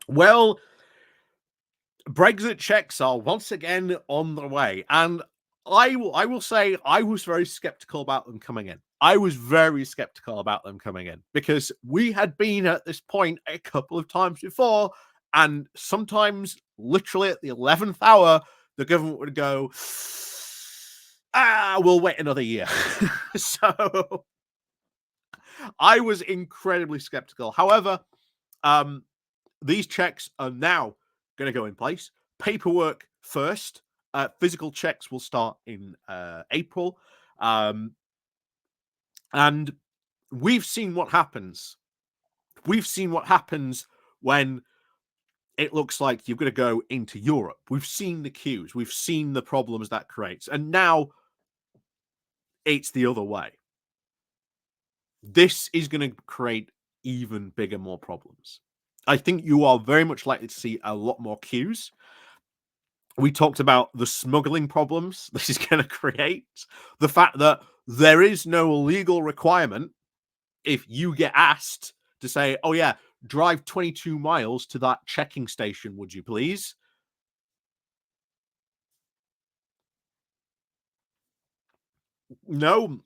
Well, Brexit checks are once again on the way, and I will say I was very skeptical about them coming in. I was very skeptical about them coming in because we had been at this point a couple of times before, and sometimes literally at the 11th hour, the government would go, we'll wait another year. So I was incredibly skeptical. However, um, these checks are now going to go in place. Paperwork first. Physical checks will start in April. Um, and we've seen what happens. We've seen what happens when it looks like you're going to go into Europe. We've seen the queues. We've seen the problems that creates. And now it's the other way. This is going to create even bigger, more problems. I think you are very much likely to see a lot more queues. We talked about the smuggling problems this is going to create, the fact that there is no legal requirement if you get asked to say, oh, yeah, drive 22 miles to that checking station, would you please? No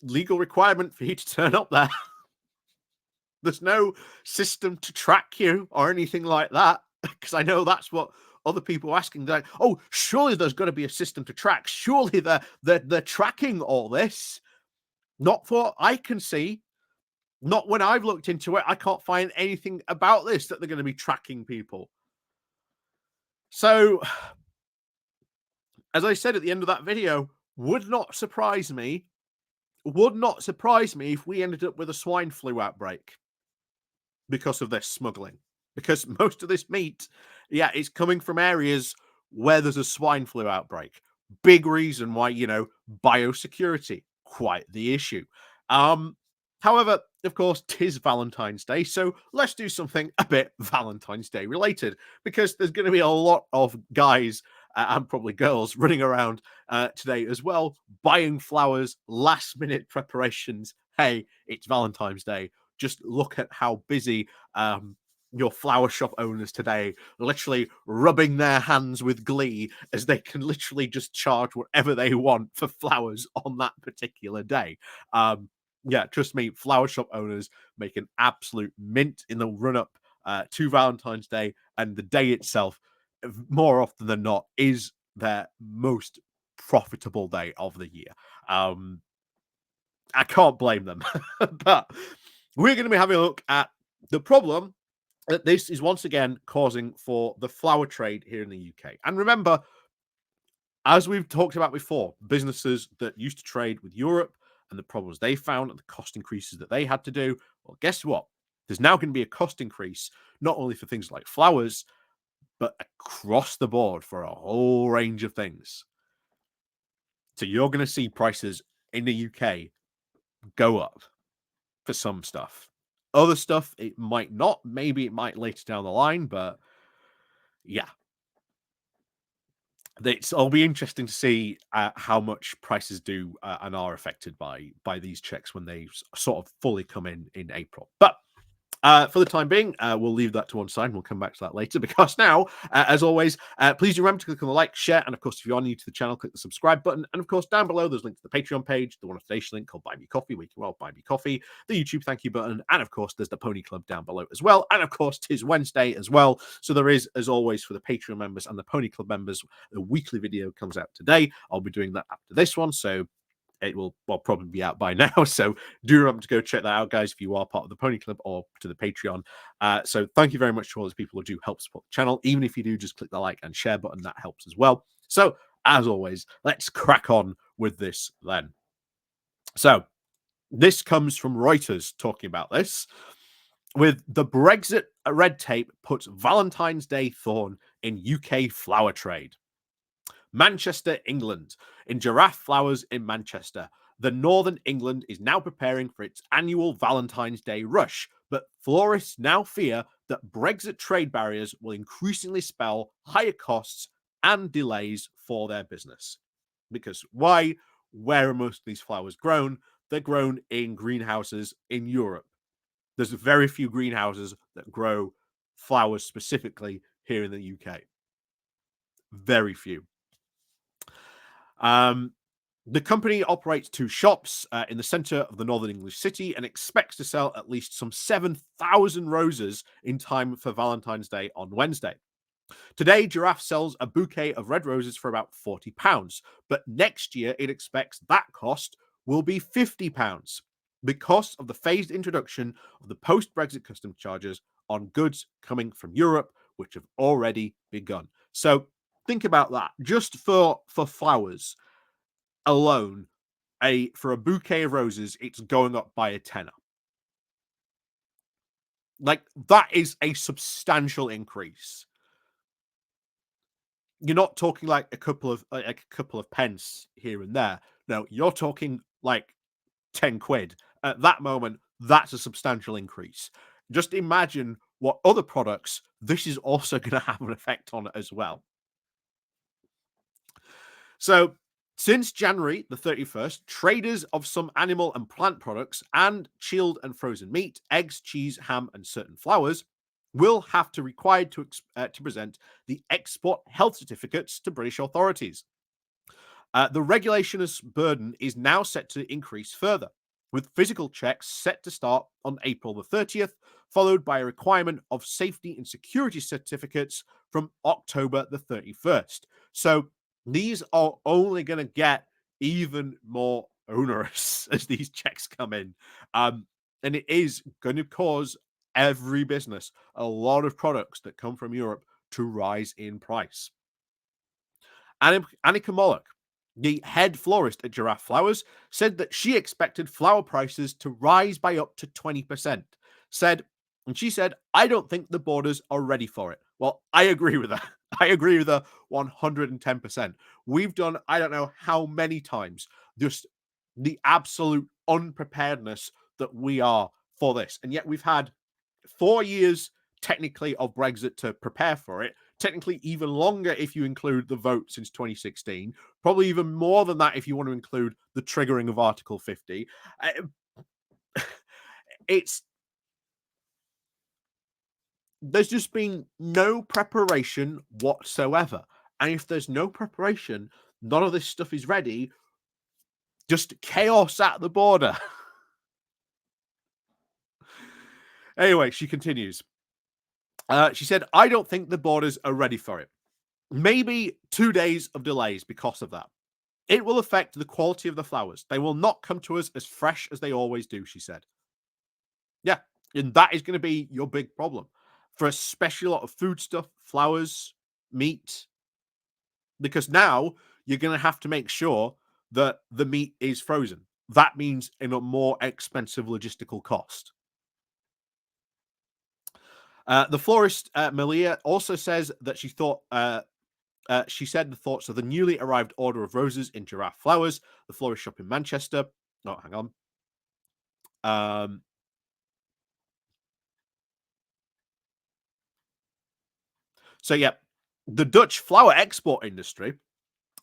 legal requirement for you to turn up there. There's no system to track you or anything like that, because I know that's what other people are asking. They're like, oh, surely there's got to be a system to track. Surely they're tracking all this. Not for I can see. Not when I've looked into it. I can't find anything about this that they're going to be tracking people. So, as I said at the end of that video, would not surprise me. Would not surprise me if we ended up with a swine flu outbreak because of this smuggling. Because most of this meat, yeah, it's coming from areas where there's a swine flu outbreak. Big reason why, biosecurity, quite the issue. However, of course, 'tis Valentine's Day, so let's do something a bit Valentine's Day related, because there's going to be a lot of guys and probably girls running around today as well, buying flowers, last minute preparations. Hey, it's Valentine's Day. Just look at how busy your flower shop owners today, literally rubbing their hands with glee as they can literally just charge whatever they want for flowers on that particular day. Yeah, trust me, flower shop owners make an absolute mint in the run up to Valentine's Day, and the day itself, more often than not, is their most profitable day of the year. I can't blame them. But we're going to be having a look at the problem that this is once again causing for the flower trade here in the UK. And remember, as we've talked about before, businesses that used to trade with Europe and the problems they found and the cost increases that they had to do, well, guess what? There's now going to be a cost increase, not only for things like flowers, but across the board for a whole range of things. So you're going to see prices in the UK go up for some stuff. Other stuff, it might not. Maybe it might later down the line, but yeah, it'll be interesting to see how much prices do and are affected by these checks when they sort of fully come in April. But for the time being, we'll leave that to one side and we'll come back to that later, because now, as always, please do remember to click on the like, share, and of course, if you are new to the channel, click the subscribe button. And of course, down below, there's links to the Patreon page, the one of today's link called Buy Me Coffee, where you can buy me coffee, the YouTube thank you button, and of course, there's the Pony Club down below as well. And of course, 'tis Wednesday as well. So there is, as always, for the Patreon members and the Pony Club members, a weekly video comes out today. I'll be doing that after this one. So it will probably be out by now. So do remember to go check that out, guys, if you are part of the Pony Club or to the Patreon. So thank you very much to all those people who do help support the channel. Even if you do, just click the like and share button. That helps as well. So as always, let's crack on with this then. So this comes from Reuters talking about this. With the Brexit red tape puts Valentine's Day thorn in UK flower trade. Manchester, England. In giraffe flowers in Manchester, the Northern England is now preparing for its annual Valentine's Day rush, but florists now fear that Brexit trade barriers will increasingly spell higher costs and delays for their business. Because why? Where are most of these flowers grown? They're grown in greenhouses in Europe. There's very few greenhouses that grow flowers specifically here in the UK. Very few. The company operates two shops in the centre of the northern English city and expects to sell at least some 7,000 roses in time for Valentine's Day on Wednesday. Today, Giraffe sells a bouquet of red roses for about £40, but next year it expects that cost will be £50 because of the phased introduction of the post-Brexit customs charges on goods coming from Europe, which have already begun. So think about that. Just for flowers alone, for a bouquet of roses, it's going up by a tenner. Like, that is a substantial increase. You're not talking like a couple of pence here and there. No, you're talking like 10 quid. At that moment, that's a substantial increase. Just imagine what other products this is also going to have an effect on as well. So, since January the 31st, traders of some animal and plant products and chilled and frozen meat, eggs, cheese, ham, and certain flowers will have to required to present the export health certificates to British authorities. The regulation's burden is now set to increase further, with physical checks set to start on April the 30th, followed by a requirement of safety and security certificates from October the 31st. So these are only going to get even more onerous as these checks come in. And it is going to cause every business, a lot of products that come from Europe, to rise in price. Annika Mollock, the head florist at Giraffe Flowers, said that she expected flower prices to rise by up to 20%. She said, I don't think the borders are ready for it. Well, I agree with that. I agree with her 110%. We've done, I don't know how many times, just the absolute unpreparedness that we are for this. And yet we've had 4 years technically of Brexit to prepare for it. Technically, even longer if you include the vote since 2016. Probably even more than that if you want to include the triggering of Article 50. There's just been no preparation whatsoever. And if there's no preparation, none of this stuff is ready. Just chaos at the border. Anyway, she continues. She said, I don't think the borders are ready for it. Maybe 2 days of delays because of that. It will affect the quality of the flowers. They will not come to us as fresh as they always do, she said. Yeah, and that is going to be your big problem. For especially a lot of food stuff, flowers, meat, because now you're going to have to make sure that the meat is frozen. That means in a more expensive logistical cost. The florist, Malia, also says that she said the thoughts of the newly arrived order of roses in Giraffe Flowers, the florist shop in Manchester. Oh, hang on. So, yeah, the Dutch flower export industry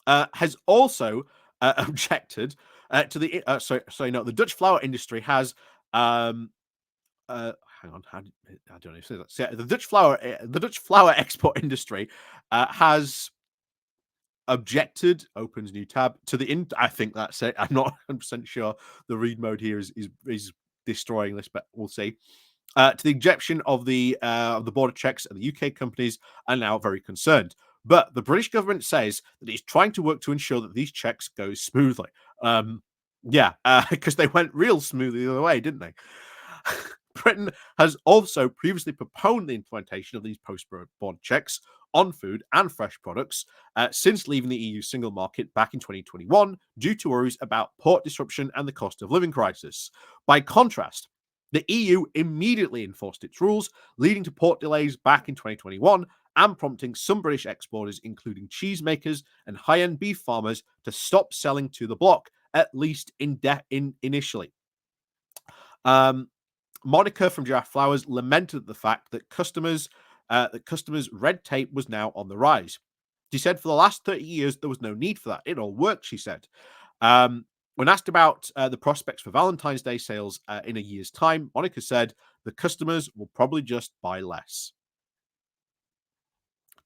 has also objected to the. The Dutch flower industry has. Hang on, I don't know if that. So, yeah, the Dutch flower export industry has objected, opens new tab to the I think that's it. I'm not 100% sure the read mode here is destroying this, but we'll see. To the injection of the border checks, and the UK companies are now very concerned. But the British government says that it's trying to work to ensure that these checks go smoothly. Because they went real smoothly the other way, didn't they? Britain has also previously postponed the implementation of these post-border checks on food and fresh products since leaving the EU single market back in 2021 due to worries about port disruption and the cost of living crisis. By contrast, the EU immediately enforced its rules, leading to port delays back in 2021 and prompting some British exporters, including cheesemakers and high-end beef farmers, to stop selling to the bloc, at least initially. Monica from Giraffe Flowers lamented the fact that customers' red tape was now on the rise. She said, for the last 30 years, there was no need for that. It all worked, she said. When asked about the prospects for Valentine's Day sales in a year's time, Monica said, the customers will probably just buy less.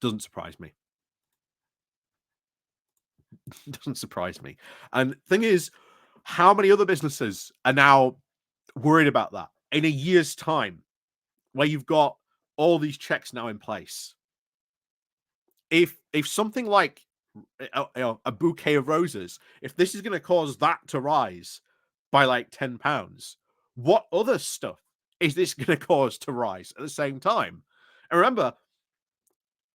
Doesn't surprise me. Doesn't surprise me. And thing is, how many other businesses are now worried about that in a year's time, where you've got all these checks now in place? If something like a bouquet of roses, if this is going to cause that to rise by like £10, what other stuff is this going to cause to rise at the same time? And remember,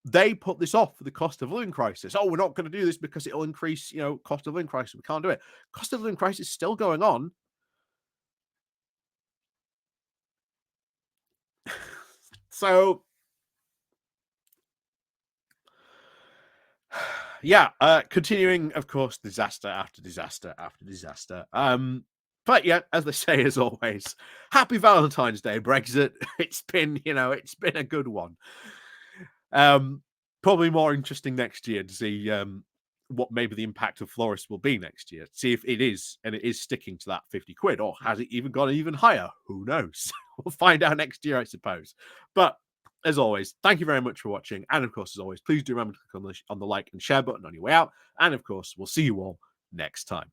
they put this off for the cost of living crisis. Oh, we're not going to do this because it'll increase, cost of living crisis. We can't do it. Cost of living crisis is still going on. So yeah, continuing, of course, disaster after disaster after disaster. But yeah, as they say, as always, happy Valentine's Day, Brexit. It's been a good one. Probably more interesting next year to see what maybe the impact of Florist will be next year. See if it is, and it is sticking to that 50 quid, or has it even gone even higher? Who knows? We'll find out next year, I suppose. But as always, thank you very much for watching. And of course, as always, please do remember to click on the like and share button on your way out. And of course, we'll see you all next time.